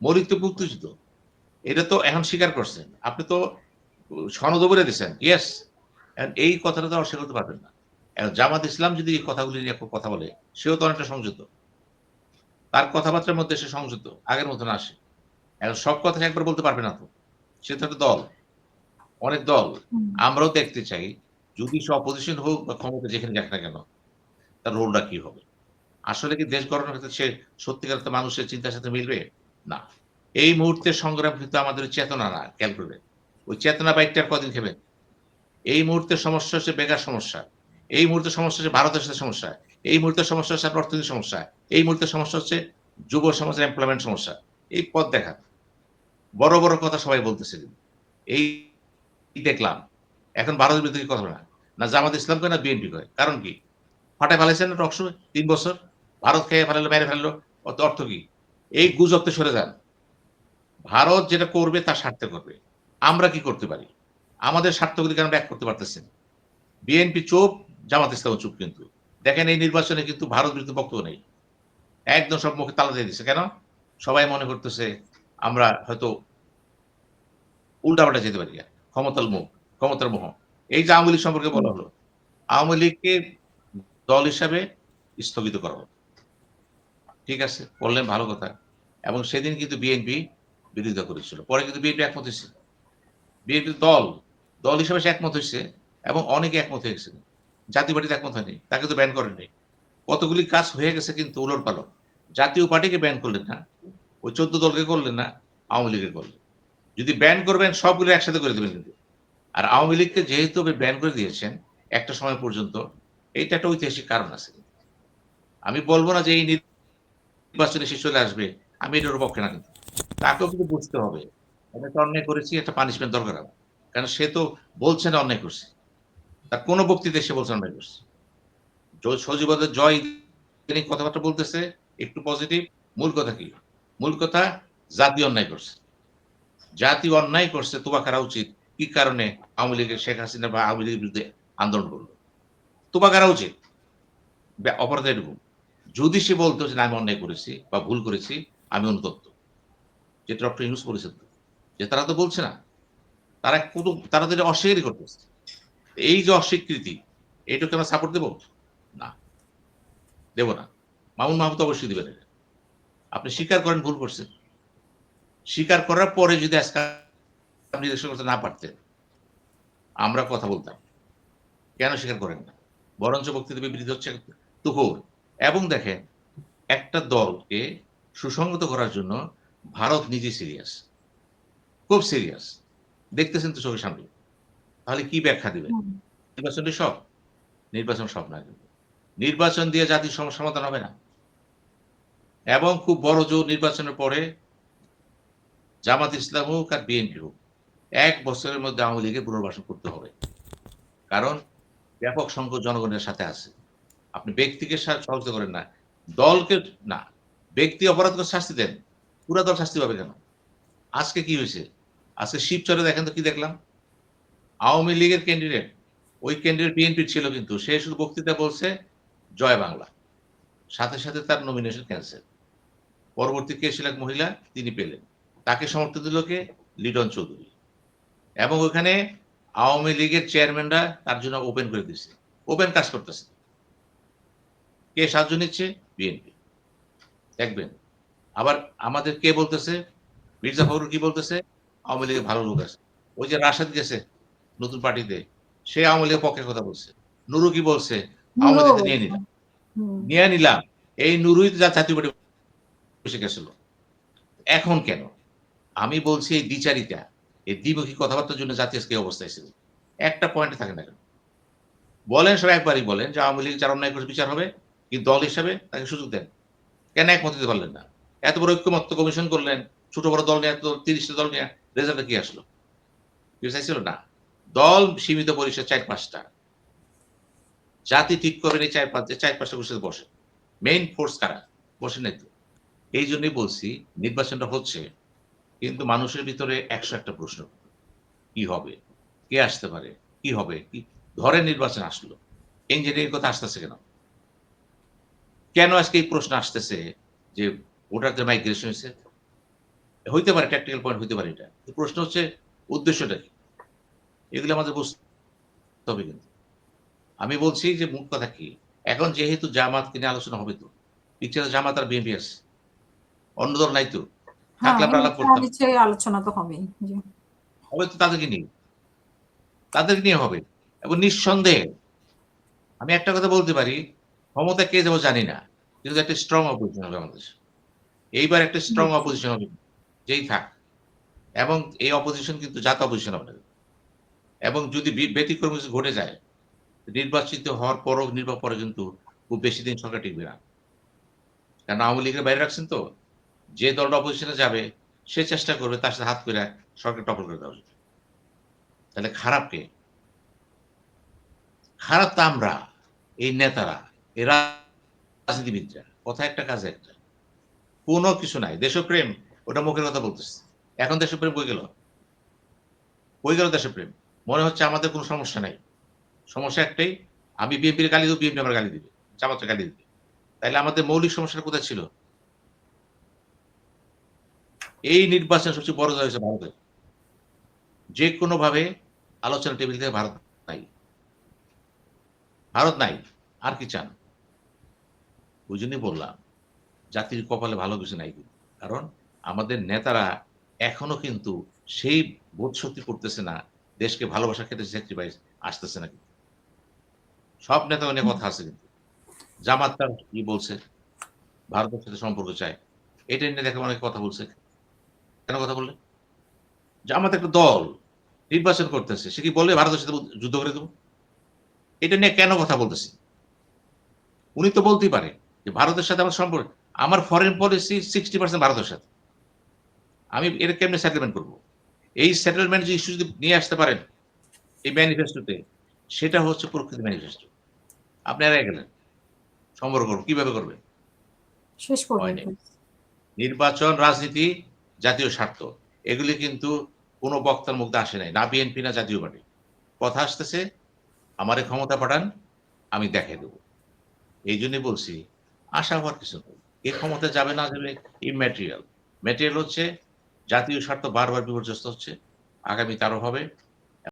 মৌলিক তো মুক্তিযুদ্ধ। এটা তো এখন স্বীকার করছেন। আপনি তো সনদও বলে দিছেন। ইয়েস। এই কথাটা তো অস্বীকার করতে পারবেন না। এখন জামাত ইসলাম যদি এই কথাগুলি নিয়ে কথা বলে, সেও তো অনেকটা সংযত। তার কথাবার্তার মধ্যে সে সংযত। আগের মত না সে। এখন সব কথা একবার বলতে পারবে না তো। সে তো একটা দল, অনেক দল। হুম। আমরাও দেখতে চাই, যদি সে অপোজিশন হোক বা ক্ষমতা যেখানে যাক না কেন, তার রোলটা কি হবে? আসলে কি দেশ গড়ানোর ক্ষেত্রে সে সত্যিকার অর্থে মানুষের চিন্তার সাথে মিলবে? না। এই মুহূর্তের সংগ্রাম কিন্তু আমাদের চেতনা না, খেয়াল করবেন। ওই চেতনা বাইকটা আর কদিন খেবেন? এই মুহূর্তের সমস্যা হচ্ছে বেকার সমস্যা। এই মুহূর্তের সমস্যা হচ্ছে ভারতের সাথে সমস্যা। এই মুহূর্তের সমস্যা হচ্ছে আপনার অর্থনৈতিক সমস্যা। এই মুহূর্তের সমস্যা হচ্ছে যুব সমাজের এমপ্লয়মেন্ট সমস্যা। এই পথ দেখান। বড়, বড় কথা সবাই বলতেছে কিন্তু। এই দেখলাম। এখন ভারতের বিরুদ্ধে কি কথা বলে না। না জামাত ইসলাম কয় না বিএনপি কয়। কারণ কি? ফাটায় ফেলাইছেন না টকশো ৩ বছর। ভারত খেয়ে ফেলাইলো, মেরে ফেললো। অর্থ কি? এই গুজব থেকে সরে যান। ভারত যেটা করবে তার স্বার্থে করবে। আমরা কি করতে পারি? আমাদের স্বার্থগুলিকে আমরা ব্যাক করতে পারতেছি না। বিএনপি চুপ, জামাত ইসলামও চুপ কিন্তু। দেখেন এই নির্বাচনে কিন্তু ভারত বিরুদ্ধে বক্তব্য নেই। একদম সব মুখে তালা দিয়ে দিছে। কেন? সবাই মনে করতেছে আমরা হয়তো উল্টাপাল্টা যেতে পারি। ক্ষমতার মুখ, ক্ষমতার মোহ। এই যে আওয়ামী লীগ সম্পর্কে হুম। বলা হলো। আওয়ামী লীগকে দল হিসাবে স্থগিত করা হলো। ঠিক আছে, করলেন ভালো কথা। এবং সেদিন কিন্তু বিএনপি বিরোধিতা করেছিল। পরে কিন্তু বিএনপি একমত হইছে। বিএনপি দল, দল হিসেবে সে একমত হইছে এবং অনেকে একমত হয়ে গেছে। জাতীয় পার্টিতে একমত হয়নি। তাকে তো ব্যান করেন নাই। কতগুলি কাজ হয়ে গেছে কিন্তু উলটপালট। জাতীয় পার্টিকে ব্যান করলেন না। ওই ১৪ দলকে করলেন না, আওয়ামী লীগকে করলেন। যদি ব্যান করবেন সবগুলো একসাথে করে দিবেন কিন্তু। আর আওয়ামী লীগকে যেহেতু আপনি ব্যান করে দিয়েছেন একটা সময় পর্যন্ত, এইটা একটা ঐতিহাসিক কারণ আছে। আমি বলব না যে এই নির্বাচনে সে চলে আসবে। আমি এটার পক্ষে না কিন্তু। তাকেও কিন্তু বুঝতে হবে। আমি একটা অন্যায় করেছি, একটা পানিশমেন্ট দরকার আমার। কারণ সে তো বলছে না অন্যায় করছে। তার কোন বক্তৃতায় সে বলছে অন্যায় করছে। সজীবতার জয় ইদানিং কথাবার্তা বলতেছে, একটু পজিটিভ। মূল কথা কি? মূল কথা জাতি অন্যায় করছে। জাতি অন্যায় করছে তোবা কারা উচিত। কি কারণে আওয়ামী লীগের শেখ হাসিনা বা আওয়ামী লীগের বিরুদ্ধে আন্দোলন করল। তোবা কারা উচিত। অপরাধ এটুকু। যদি সে বলত যে, "না আমি অন্যায় করেছি বা ভুল করেছি, আমি অনুতপ্ত।" যেটা ডক্টর ইউনূস বলেছেন তো। যে তারা তো বলছে না। তারা তো এটা অস্বীকারই করতেছে। এই যে অস্বীকৃতি, এটাকে আমরা সাপোর্ট দেব? না, দেব না। মামুন মাহমুদ অবশ্যই দিবেন এটা। আপনি স্বীকার করেন ভুল করছেন। স্বীকার করার পরে যদি আজকে আপনি নিরসন করতে না পারতেন, আমরা কথা বলতাম। কেন স্বীকার করেন না? বরঞ্চ বক্তৃতা বিবৃতি হচ্ছে তুখোড়। এবং দেখেন একটা দলকে সুসংহত করার জন্য ভারত নিজে সিরিয়াস। খুব সিরিয়াস। দেখতেছেন তো চোখের সামনে। তাহলে কি ব্যাখ্যা দিবেন? হুম। নির্বাচনটাই সব? নির্বাচন সব না কিন্তু। নির্বাচন দিয়ে জাতির সমস্যার সমাধান হবে না। এবং খুব বড় জোর নির্বাচনের পরে জামাত ইসলাম হোক আর বিএনপি হোক, ১ বছরের মধ্যে আওয়ামী লীগের পুনর্বাসন করতে হবে। কারণ ব্যাপক সংখ্যক জনগণের সাথে আছে। আপনি ব্যক্তিকে সহযোগিতা করেন না। দলকে না। ব্যক্তি অপরাধ করে শাস্তি দেন। পুরা দল শাস্তি পাবে কেন? আজকে কি হইছে? আজকে শিবচরে দেখেন তো কি দেখলাম? আওয়ামী লীগের ক্যান্ডিডেট, ওই ক্যান্ডিডেট বিএনপির ছিল কিন্তু। সে শুধু বক্তৃতায় বলছে, "জয় বাংলা।" সাথে, সাথে তার নমিনেশন ক্যানসেল। পরবর্তী কে ছিল এক মহিলা, তিনি পেলেন। তাকে সমর্থন দিল কে? লিটন চৌধুরী। এবং ওখানে আওয়ামী লীগের চেয়ারম্যানরা তার জন্য ওপেন করে দিছে। ওপেন কাজ করতেছে। কে সাহায্য নিচ্ছে? বিএনপি। দেখবেন। আবার আমাদের কে বলতেছে? মির্জা ফখরুল কি বলতেছে? আওয়ামী লীগের ভালো লোক আছে। ওই যে রাশেদ গেছে নতুন পার্টিতে, সে আওয়ামী লীগের পক্ষে কথা বলছে। নুরু কি বলছে? আওয়ামী নুরুও লীগকে নিয়ে বলছে। নিলাম। হুম। নিয়ে নিলাম। এই নুরুই তো জাতীয় পার্টি বসে গেছিল। এখন কেন? আমি বলছি এই দ্বিচারিতা, এই দ্বিমুখী কথাবার্তার জন্য জাতি আজকে এই অবস্থায় ছিল। একটা পয়েন্টে থাকে না কেন? বলেন সবাই একবারই বলেন যে আওয়ামী লীগ যারা অন্যায় করেছে বিচার হবে। কিন্তু দল হিসাবে তাকে সুযোগ দেন। কেন একমত হতে পারলেন না? এত বড় ঐক্যমত্য কমিশন করলেন। ছোট বড় দল নিয়ে এত ৩০ টা দল নিয়ে রেজাল্টে কি আসলো? কেউ চাইছিল না। দল সীমিত পরিসর ৪-৫ টা। জাতি ঠিক করবেন এই ৪-৫ টা ৪-৫ টা বসে বসে। মেইন ফোর্স কারা? বসে নাই তো। এইজন্যই বলছি নির্বাচনটা হচ্ছে কিন্তু মানুষের ভিতরে ১০০ একটা প্রশ্ন। কি হবে? কে আসতে পারে? কি হবে? কি ধরেন নির্বাচন আসলো। ইঞ্জিনিয়ারিং কথা আসতেছে কেন? কেন আজকে এই প্রশ্ন আসতেছে যে ভোটারদের মাইগ্রেশন হইছে? হইতে পারে, ট্যাকটিক্যাল পয়েন্ট হইতে পারে এটা। প্রশ্ন হচ্ছে উদ্দেশ্যটা কি? এগুলো আমাদের বুঝতে হবে কিন্তু। আমি বলছি যে মূল কথা কি? এখন যেহেতু জামাতকে নিয়ে আলোচনা হবে তো। পিকচারে জামাত আর বিএনপি আছে। অন্য দল নাই তো। হ্যাঁ, থাকলে আমরা আলাপ সারা করতাম। দেশে আলোচনা তো হবেই। জি। হবে তো তাদেরকে নিয়ে। তাদেরকে নিয়ে হবে। এবং নিঃসন্দেহে আমি একটা কথা বলতে পারি, ক্ষমতায় কে যাবো জানি না। কিন্তু একটা স্ট্রং অপোজিশন হবে আমাদের দেশে। এইবার একটা স্ট্রং অবশ্যই। অপোজিশন হবে। যেই থাক। এবং এই অপোজিশন কিন্তু জাত অপোজিশন হবে না। এবং যদি ব্যতিক্রম কিছু ঘটে যায়, নির্বাচিত হওয়ার পরও পরে কিন্তু খুব বেশি দিন সরকার টিকবে না। কারণ আওয়ামী লীগের বাইরে রাখছেন তো। যে দলটা অপোজিশনে যাবে, সে চেষ্টা করবে তার সাথে হাত মিলায়া সরকার টপল করে দেওয়ার জন্য। তাহলে খারাপ কে? খারাপ তো আমরা, এই নেতারা, এই রাজনীতিবিদরা। কথা একটা কাজ একটা। কোন কিছু নাই। দেশপ্রেম ওটা মুখের কথা বলতেছে। এখন দেশপ্রেম কই গেল? কই গেল দেশপ্রেম? মনে হচ্ছে আমাদের কোন সমস্যা নাই। সমস্যা একটাই, আমি বিএনপির গালি দেব, বিএনপি আমার গালি দিবে। জামাতের গালি দিবে। তাইলে আমাদের মৌলিক সমস্যাটা কোথায় ছিল? এই নির্বাচন সবচেয়ে বড় হয়েছে ভারতের। যেকোনোভাবে আলোচনা টেবিল থেকে ভারত নাই। ভারত নাই। আর কি চান? ওইজন্যই বললাম, জাতির কপালে ভালো কিছু নাই কিন্তু। কারণ আমাদের নেতারা এখনো কিন্তু সেই বোধশক্তি করতেছে না, দেশকে ভালোবাসার ক্ষেত্রে স্যাক্রিফাইস আসতেছে না কিন্তু। সব নেতা নিয়ে কথা আছে কিন্তু। জামাত তার কি বলছে? ভারতের সাথে সম্পর্ক চায়। এটা নিয়ে দেখলাম অনেকে কথা বলছে। কেন কথা বললেন? জামাত একটা দল, নির্বাচন করতেছে। সে কি বলবে ভারতের সাথে যুদ্ধ করে দেব? এটা নিয়ে কেন কথা বলতেছে? উনি তো বলতেই পারে যে ভারতের সাথে আমার সম্পর্ক, আমার ফরেন পলিসি 60% ভারতের সাথে। আমি এটা কেমনে সেটেলমেন্ট করব? এই সেটেলমেন্ট যে ইস্যু যদি নিয়ে আসতে পারেন এই ম্যানিফেস্টোতে, সেটা হচ্ছে প্রকৃত ম্যানিফেস্টো। আপনি এড়ায় গেলেন। সম্পর্ক করব। কিভাবে করবেন? শেষ করবেন হয় নাই। প্লিজ। নির্বাচন, রাজনীতি, জাতীয় স্বার্থ। এগুলি কিন্তু কোন বক্তার মুখে আসে নাই। না বিএনপি না জাতীয় পার্টি। কথা আসতেছে, আমারে ক্ষমতা পাঠান, আমি দেখাই দেব। এইজন্যই বলছি, আশা হওয়ার কিছু নেই। কে ক্ষমতায় যাবে না যাবে ইম্যাটেরিয়াল। ম্যাটেরিয়াল হচ্ছে জাতীয় স্বার্থ বারবার বিপর্যস্ত হচ্ছে। আগামীতে আরো হবে।